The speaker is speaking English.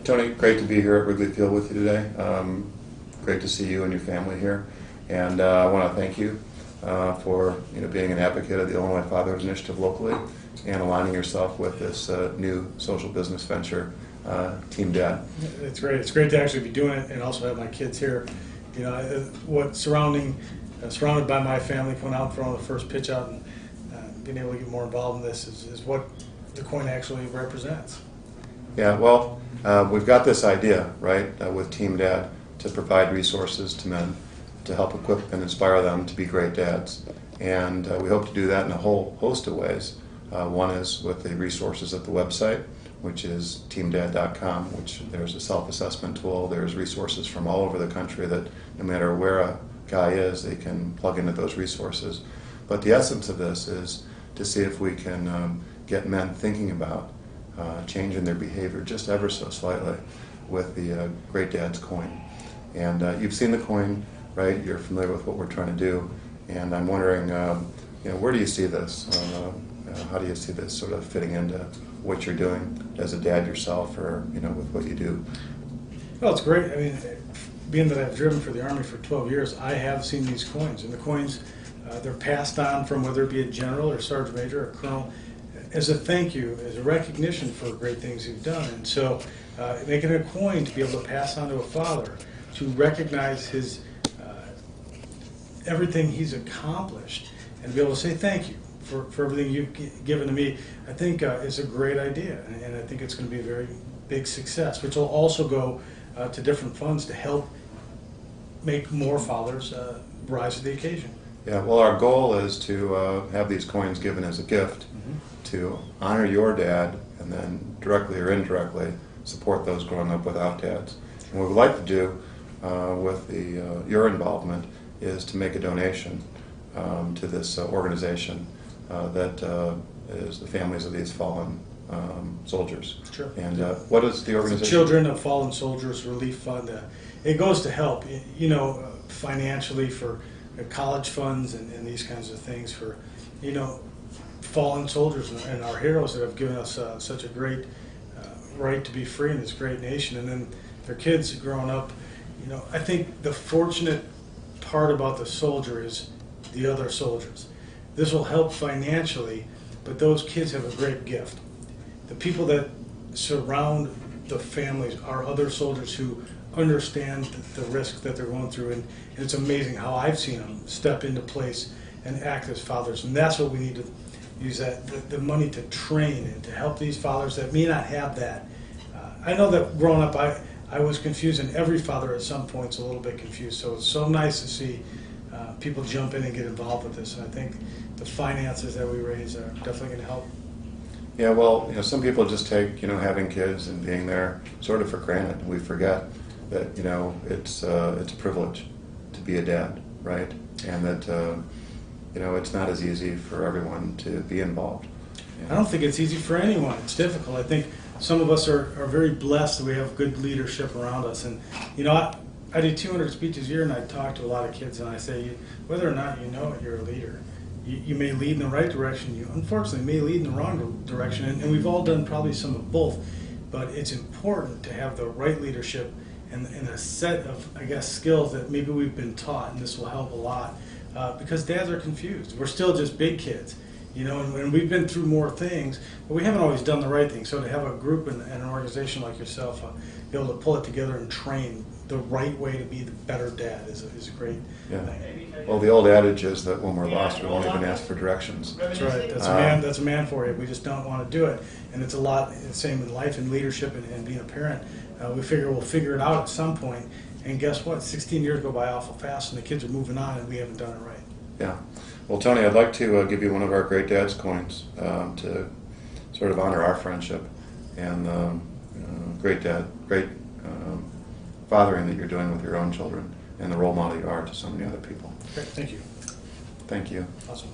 Tony, great to be here at Wrigley Field with you today. Great to see you and your family here. And I want to thank you for being an advocate of the Illinois Fatherhood Initiative locally and aligning yourself with this new social business venture, TEAMDAD. It's great. It's great to actually be doing it and also have my kids here. Surrounded by my family, coming out and throwing the first pitch out and being able to get more involved in this is what the coin actually represents. Yeah, well, we've got this idea, right, with TEAMDAD to provide resources to men to help equip and inspire them to be great dads. And we hope to do that in a whole host of ways. One is with the resources at the website, which is teamdad.com, which there's a self-assessment tool. There's resources from all over the country that no matter where a guy is, they can plug into those resources. But the essence of this is to see if we can get men thinking about changing their behavior just ever so slightly with the Great Dad's coin. And you've seen the coin, right? You're familiar with what we're trying to do. And I'm wondering, where do you see this? How do you see this sort of fitting into what you're doing as a dad yourself, or with what you do? Well, it's great. I mean, being that I've driven for the Army for 12 years, I have seen these coins, and the coins they're passed on from whether it be a general or sergeant major or colonel as a thank you, as a recognition for great things you've done. And so making a coin to be able to pass on to a father to recognize his everything he's accomplished and be able to say thank you for everything you've given to me, I think is a great idea, and I think it's going to be a very big success, which will also go to different funds to help make more fathers rise to the occasion. Yeah, well, our goal is to have these coins given as a gift to honor your dad, and then directly or indirectly support those growing up without dads. And what we'd like to do with your involvement is to make a donation to this organization that is the families of these fallen soldiers. Sure. And what is the organization? It's the Children of Fallen Soldiers Relief Fund. It goes to help, financially for college funds and these kinds of things for, fallen soldiers and our heroes that have given us such a great right to be free in this great nation. And then their kids growing up, I think the fortunate part about the soldier is the other soldiers. This will help financially, but those kids have a great gift. The people that surround the families are other soldiers who understand the risk that they're going through, and it's amazing how I've seen them step into place and act as fathers. And that's what we need to use the money to train and to help these fathers that may not have that. I know that growing up I was confused, and every father at some point is a little bit confused, so it's so nice to see people jump in and get involved with this, and I think the finances that we raise are definitely going to help. Yeah, well, some people just take having kids and being there sort of for granted. We forget that it's a privilege to be a dad, right? And that it's not as easy for everyone to be involved. I don't think it's easy for anyone. It's difficult. I think some of us are very blessed that we have good leadership around us. And I do 200 speeches a year, and I talk to a lot of kids, and I say, whether or not you know it, you're a leader. You may lead in the right direction. You unfortunately may lead in the wrong direction, and we've all done probably some of both. But it's important to have the right leadership and a set of, skills that maybe we've been taught, and this will help a lot. Because dads are confused. We're still just big kids, and we've been through more things, but we haven't always done the right thing. So to have a group and an organization like yourself be able to pull it together and train the right way to be the better dad is a great thing. Well, the old adage is that when we're lost, we won't even ask for directions. That's right. That's a man for you. We just don't want to do it. And it's a lot the same in life and leadership and being a parent. We figure we'll figure it out at some point. And guess what? 16 years go by awful fast, and the kids are moving on, and we haven't done it right. Yeah. Well, Tony, I'd like to give you one of our Great Dad's coins to sort of honor our friendship and great fathering that you're doing with your own children and the role model you are to so many other people. Great. Thank you. Thank you. Awesome.